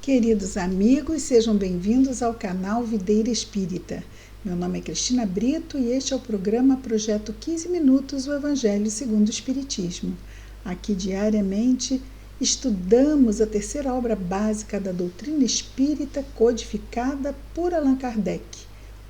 Queridos amigos, sejam bem-vindos ao canal Videira Espírita. Meu nome é Cristina Brito e este é o programa Projeto 15 Minutos, o Evangelho segundo o Espiritismo. Aqui diariamente estudamos a terceira obra básica da doutrina espírita codificada por Allan Kardec,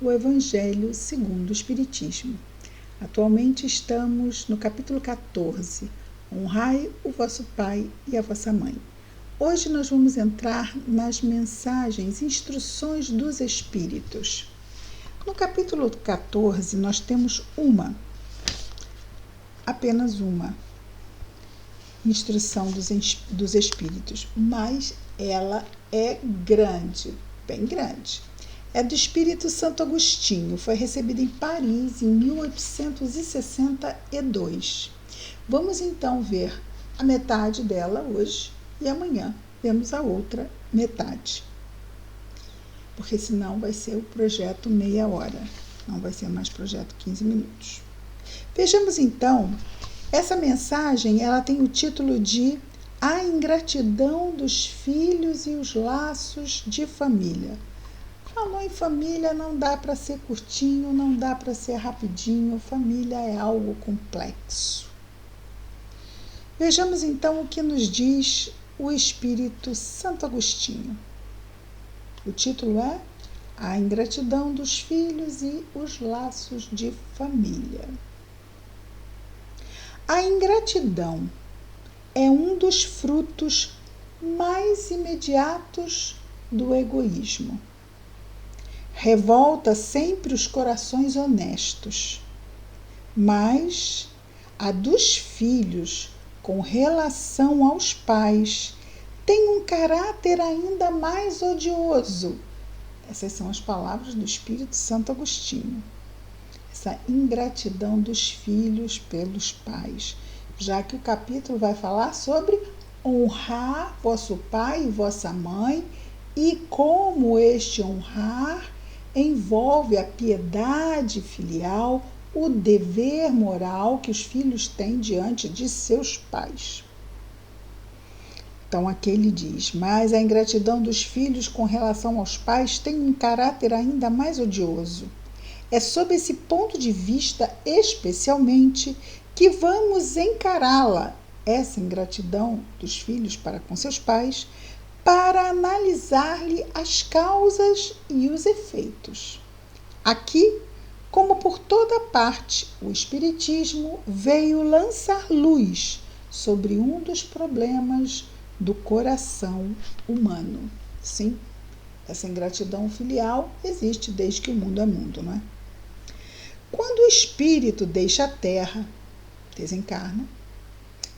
o Evangelho segundo o Espiritismo. Atualmente estamos no capítulo 14, Honrai o vosso pai e a vossa mãe. Hoje nós vamos entrar nas mensagens, instruções dos Espíritos. No capítulo 14 nós temos apenas uma instrução dos Espíritos, mas ela é grande, bem grande. É do Espírito Santo Agostinho, foi recebida em Paris em 1862. Vamos então ver a metade dela hoje. E amanhã vemos a outra metade. Porque senão vai ser o projeto meia hora. Não vai ser mais projeto 15 minutos. Vejamos então, essa mensagem ela tem o título de A Ingratidão dos Filhos e os Laços de Família. Falou em família, não dá para ser curtinho, não dá para ser rapidinho. Família é algo complexo. Vejamos então o que nos diz o Espírito Santo Agostinho. O título é A Ingratidão dos Filhos e os Laços de Família. A ingratidão é um dos frutos mais imediatos do egoísmo. Revolta sempre os corações honestos, mas a dos filhos com relação aos pais, tem um caráter ainda mais odioso. Essas são as palavras do Espírito Santo Agostinho. Essa ingratidão dos filhos pelos pais, já que o capítulo vai falar sobre honrar vosso pai e vossa mãe e como este honrar envolve a piedade filial, o dever moral que os filhos têm diante de seus pais. Então aqui ele diz, mas a ingratidão dos filhos com relação aos pais tem um caráter ainda mais odioso. É sob esse ponto de vista, especialmente, que vamos encará-la, essa ingratidão dos filhos para com seus pais, para analisar-lhe as causas e os efeitos. Aqui, como por toda parte, o Espiritismo veio lançar luz sobre um dos problemas do coração humano. Sim, essa ingratidão filial existe desde que o mundo é mundo, não é? Quando o espírito deixa a terra, desencarna,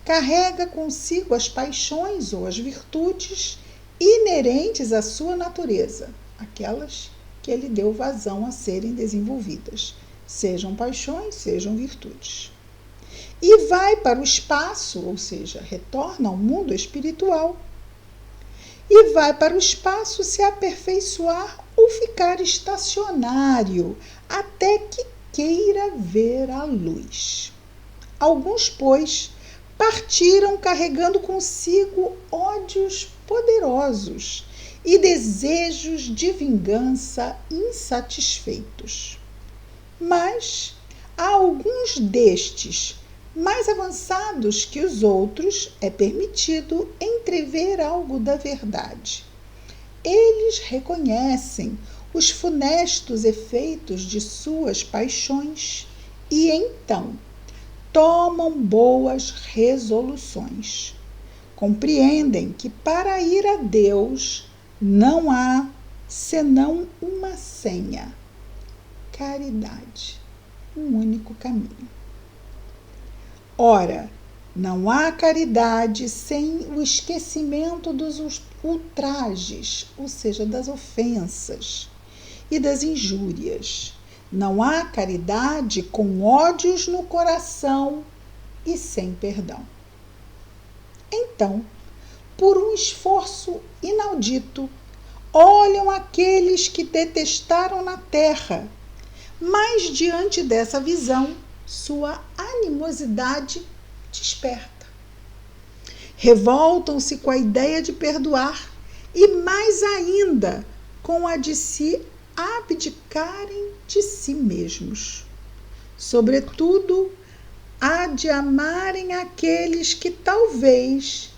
carrega consigo as paixões ou as virtudes inerentes à sua natureza, aquelas que ele deu vazão a serem desenvolvidas, sejam paixões, sejam virtudes. E vai para o espaço, ou seja, retorna ao mundo espiritual, e vai para o espaço se aperfeiçoar ou ficar estacionário, até que queira ver a luz. Alguns, pois, partiram carregando consigo ódios poderosos e desejos de vingança insatisfeitos. Mas a alguns destes, mais avançados que os outros, é permitido entrever algo da verdade. Eles reconhecem os funestos efeitos de suas paixões e então tomam boas resoluções. Compreendem que para ir a Deus não há senão uma senha: caridade, um único caminho. Ora, não há caridade sem o esquecimento dos ultrajes, ou seja, das ofensas e das injúrias. Não há caridade com ódios no coração e sem perdão. Então, por um esforço inaudito, olham aqueles que detestaram na terra, mas diante dessa visão, sua animosidade desperta. Revoltam-se com a ideia de perdoar e mais ainda com a de se abdicarem de si mesmos. Sobretudo, a de amarem aqueles que talvez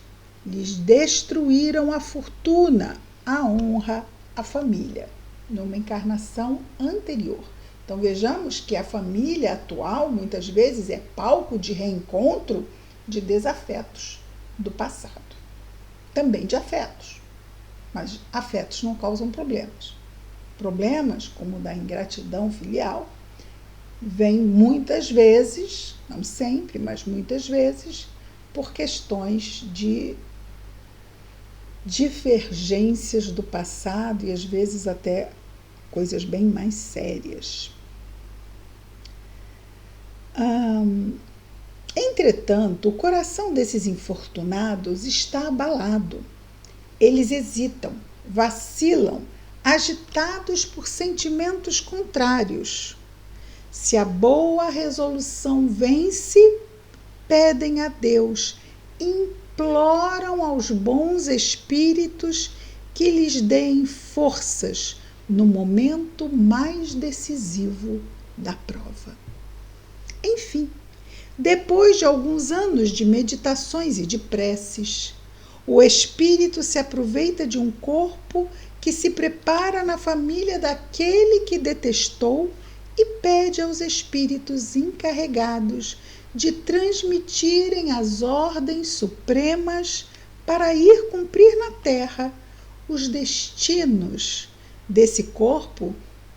lhes destruíram a fortuna, a honra, a família, numa encarnação anterior. Então vejamos que a família atual muitas vezes é palco de reencontro de desafetos do passado. Também de afetos, mas afetos não causam problemas. Problemas, como o da ingratidão filial, vêm muitas vezes, não sempre, mas muitas vezes, por questões de divergências do passado e às vezes até coisas bem mais sérias. Entretanto, o coração desses infortunados está abalado. Eles hesitam, vacilam, agitados por sentimentos contrários. Se a boa resolução vence, pedem a Deus, imploram aos bons espíritos que lhes deem forças no momento mais decisivo da prova. Enfim, depois de alguns anos de meditações e de preces, o espírito se aproveita de um corpo que se prepara na família daquele que detestou e pede aos espíritos encarregados de transmitirem as ordens supremas para ir cumprir na Terra os destinos desse corpo,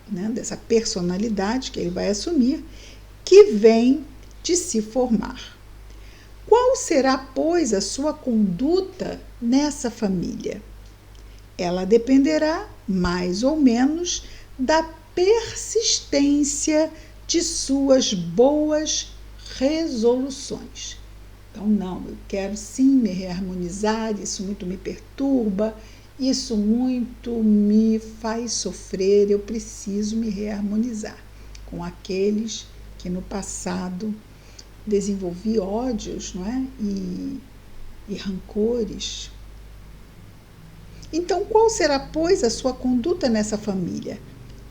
né, dessa personalidade que ele vai assumir, que vem de se formar. Qual será, pois, a sua conduta nessa família? Ela dependerá, mais ou menos, da persistência de suas boas resoluções. Então, não, eu quero sim me reharmonizar, isso muito me perturba, isso muito me faz sofrer, eu preciso me reharmonizar com aqueles que no passado desenvolvi ódios, não é? E rancores. Então, qual será, pois, a sua conduta nessa família?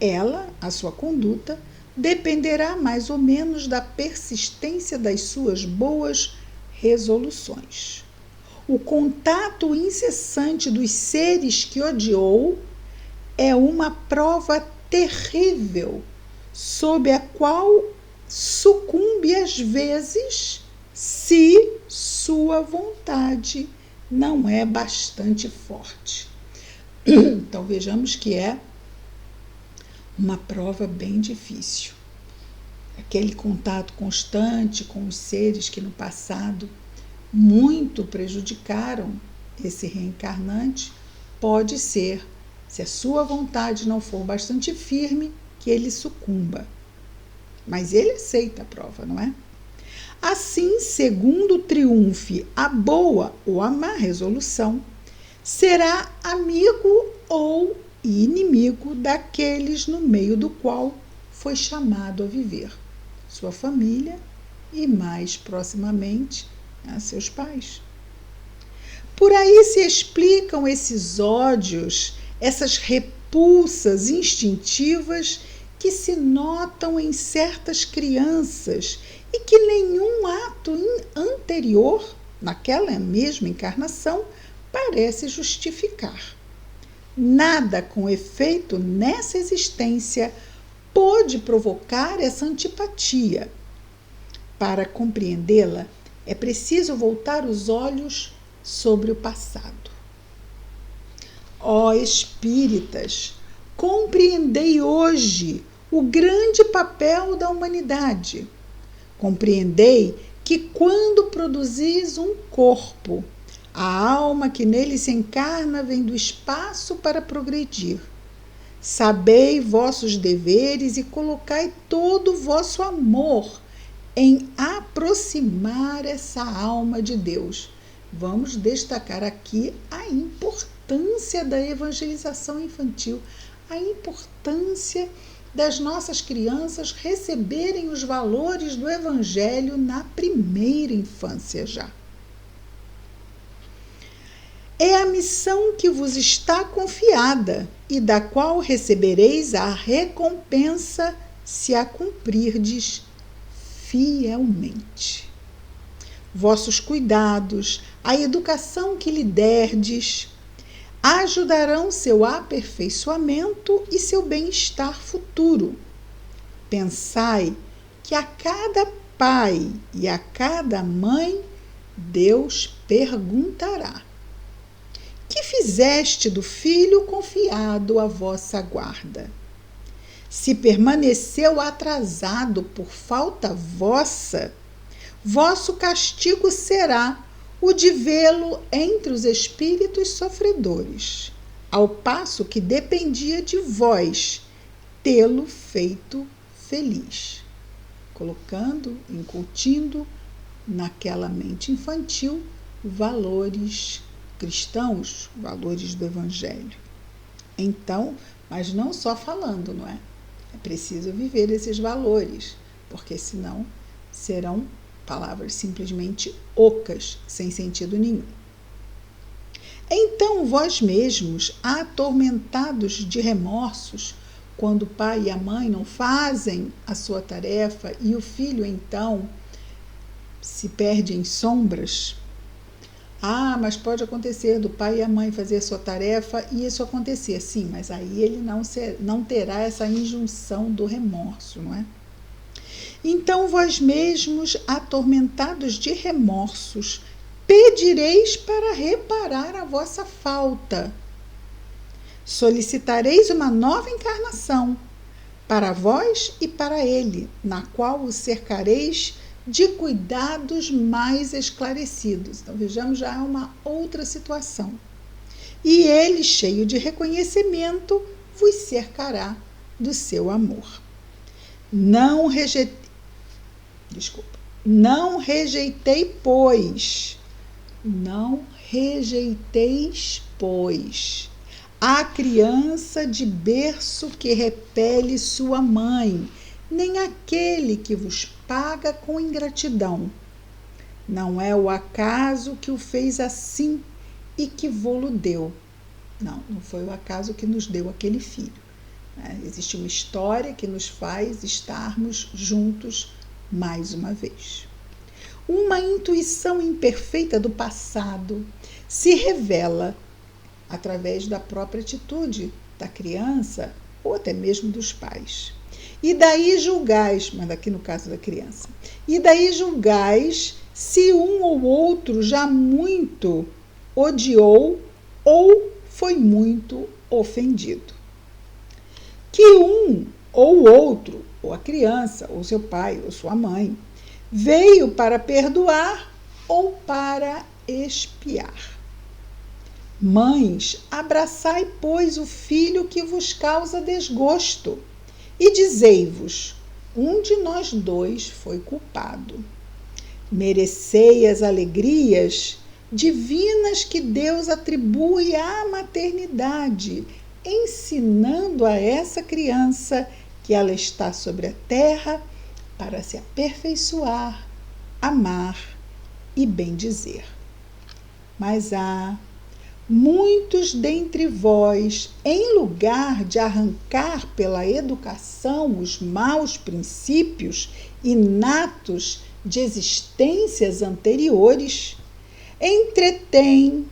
Ela, a sua conduta, dependerá mais ou menos da persistência das suas boas resoluções. O contato incessante dos seres que odiou é uma prova terrível, sob a qual sucumbe às vezes, se sua vontade não é bastante forte. Então vejamos que é uma prova bem difícil. Aquele contato constante com os seres que no passado muito prejudicaram esse reencarnante, pode ser, se a sua vontade não for bastante firme, que ele sucumba. Mas ele aceita a prova, não é? Assim, segundo triunfe a boa ou a má resolução, será amigo ou inimigo daqueles no meio do qual foi chamado a viver, sua família e, mais proximamente, a seus pais. Por aí se explicam esses ódios, essas repulsas instintivas que se notam em certas crianças e que nenhum ato anterior, naquela mesma encarnação, parece justificar. Nada com efeito nessa existência pôde provocar essa antipatia. Para compreendê-la, é preciso voltar os olhos sobre o passado. Ó espíritas, compreendei hoje o grande papel da humanidade. Compreendei que quando produzis um corpo, a alma que nele se encarna vem do espaço para progredir. Sabei vossos deveres e colocai todo o vosso amor em aproximar essa alma de Deus. Vamos destacar aqui a importância da evangelização infantil, a importância das nossas crianças receberem os valores do Evangelho na primeira infância já. É a missão que vos está confiada e da qual recebereis a recompensa se a cumprirdes fielmente. Vossos cuidados, a educação que lhe derdes, ajudarão seu aperfeiçoamento e seu bem-estar futuro. Pensai que a cada pai e a cada mãe Deus perguntará: que fizeste do filho confiado à vossa guarda? Se permaneceu atrasado por falta vossa, vosso castigo será o de vê-lo entre os espíritos sofredores, ao passo que dependia de vós tê-lo feito feliz. Colocando, incutindo naquela mente infantil valores cristãos, valores do Evangelho. Então, mas não só falando, não é? É preciso viver esses valores, porque senão serão palavras simplesmente ocas, sem sentido nenhum. Então, vós mesmos, atormentados de remorsos, quando o pai e a mãe não fazem a sua tarefa e o filho, então, se perde em sombras. Mas pode acontecer do pai e a mãe fazer a sua tarefa e isso acontecer. Sim, mas aí ele não terá essa injunção do remorso, não é? Então, vós mesmos, atormentados de remorsos, pedireis para reparar a vossa falta. Solicitareis uma nova encarnação, para vós e para ele, na qual o cercareis de cuidados mais esclarecidos. Então, vejamos já uma outra situação. E ele, cheio de reconhecimento, vos cercará do seu amor. Não rejeiteis, pois, a criança de berço que repele sua mãe, nem aquele que vos paga com ingratidão. Não é o acaso que o fez assim e que vô-lo deu. Não foi o acaso que nos deu aquele filho. Existe uma história que nos faz estarmos juntos mais uma vez. Uma intuição imperfeita do passado se revela através da própria atitude da criança ou até mesmo dos pais. E daí julgais, mas aqui no caso da criança, e daí julgais se um ou outro já muito odiou ou foi muito ofendido. Que um ou outro, ou a criança, ou seu pai, ou sua mãe, veio para perdoar ou para expiar. Mães, abraçai, pois, o filho que vos causa desgosto, e dizei-vos: um de nós dois foi culpado. Merecei as alegrias divinas que Deus atribui à maternidade, ensinando a essa criança que ela está sobre a terra para se aperfeiçoar, amar e bendizer. Mas há muitos dentre vós, em lugar de arrancar pela educação os maus princípios inatos de existências anteriores, entretêm,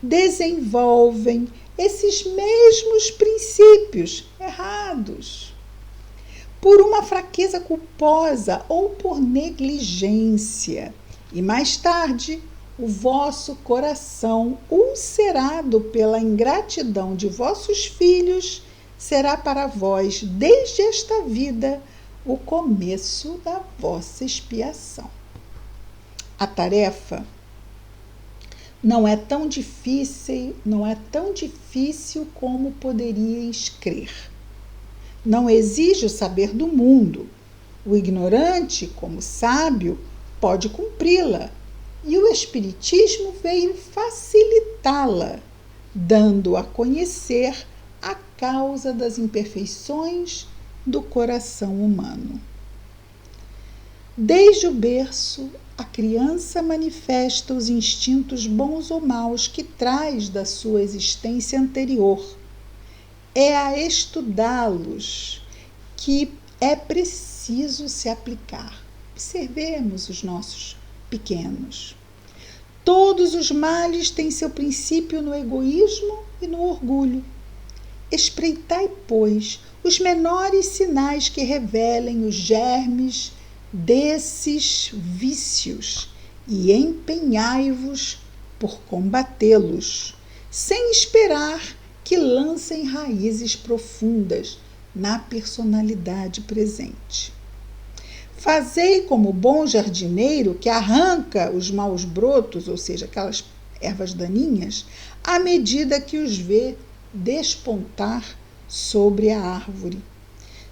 desenvolvem esses mesmos princípios errados, por uma fraqueza culposa ou por negligência, e mais tarde o vosso coração, ulcerado pela ingratidão de vossos filhos, será para vós, desde esta vida, o começo da vossa expiação. A tarefa não é tão difícil como poderíeis crer. Não exige o saber do mundo. O ignorante, como sábio, pode cumpri-la. E o Espiritismo veio facilitá-la, dando a conhecer a causa das imperfeições do coração humano. Desde o berço, A criança manifesta os instintos bons ou maus que traz da sua existência anterior. É a estudá-los que é preciso se aplicar. Observemos os nossos pequenos. Todos os males têm seu princípio no egoísmo e no orgulho. Espreitai, pois, os menores sinais que revelem os germes desses vícios e empenhai-vos por combatê-los, sem esperar que lancem raízes profundas na personalidade presente. Fazei como o bom jardineiro que arranca os maus brotos, ou seja, aquelas ervas daninhas, à medida que os vê despontar sobre a árvore.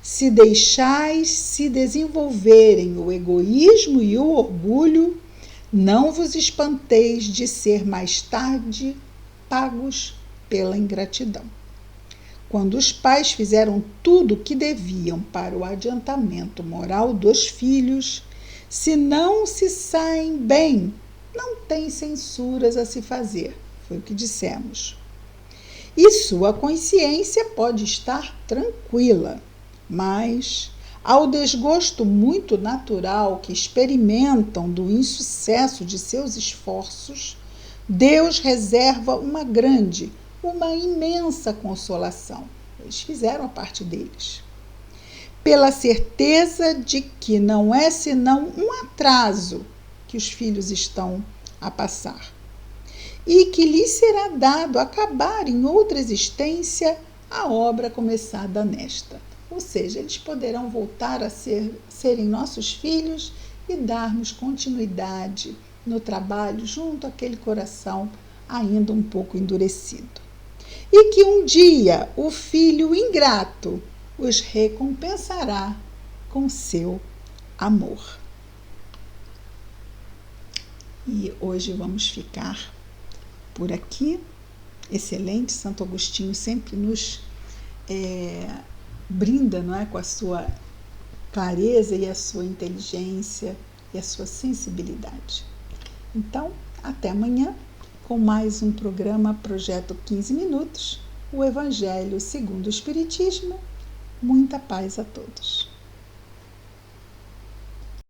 Se deixais se desenvolverem o egoísmo e o orgulho, não vos espanteis de ser mais tarde pagos pela ingratidão. Quando os pais fizeram tudo o que deviam para o adiantamento moral dos filhos, se não se saem bem, não tem censuras a se fazer, foi o que dissemos. E sua consciência pode estar tranquila, mas, ao desgosto muito natural que experimentam do insucesso de seus esforços, Deus reserva uma imensa consolação. Eles fizeram a parte deles. Pela certeza de que não é senão um atraso que os filhos estão a passar, e que lhes será dado acabar em outra existência a obra começada nesta. Ou seja, eles poderão voltar a serem nossos filhos e darmos continuidade no trabalho junto àquele coração ainda um pouco endurecido. E que um dia o filho ingrato os recompensará com seu amor. E hoje vamos ficar por aqui. Excelente, Santo Agostinho sempre nos brinda, não é, com a sua clareza e a sua inteligência e a sua sensibilidade. Então, até amanhã com mais um programa Projeto 15 Minutos, o Evangelho segundo o Espiritismo. Muita paz a todos.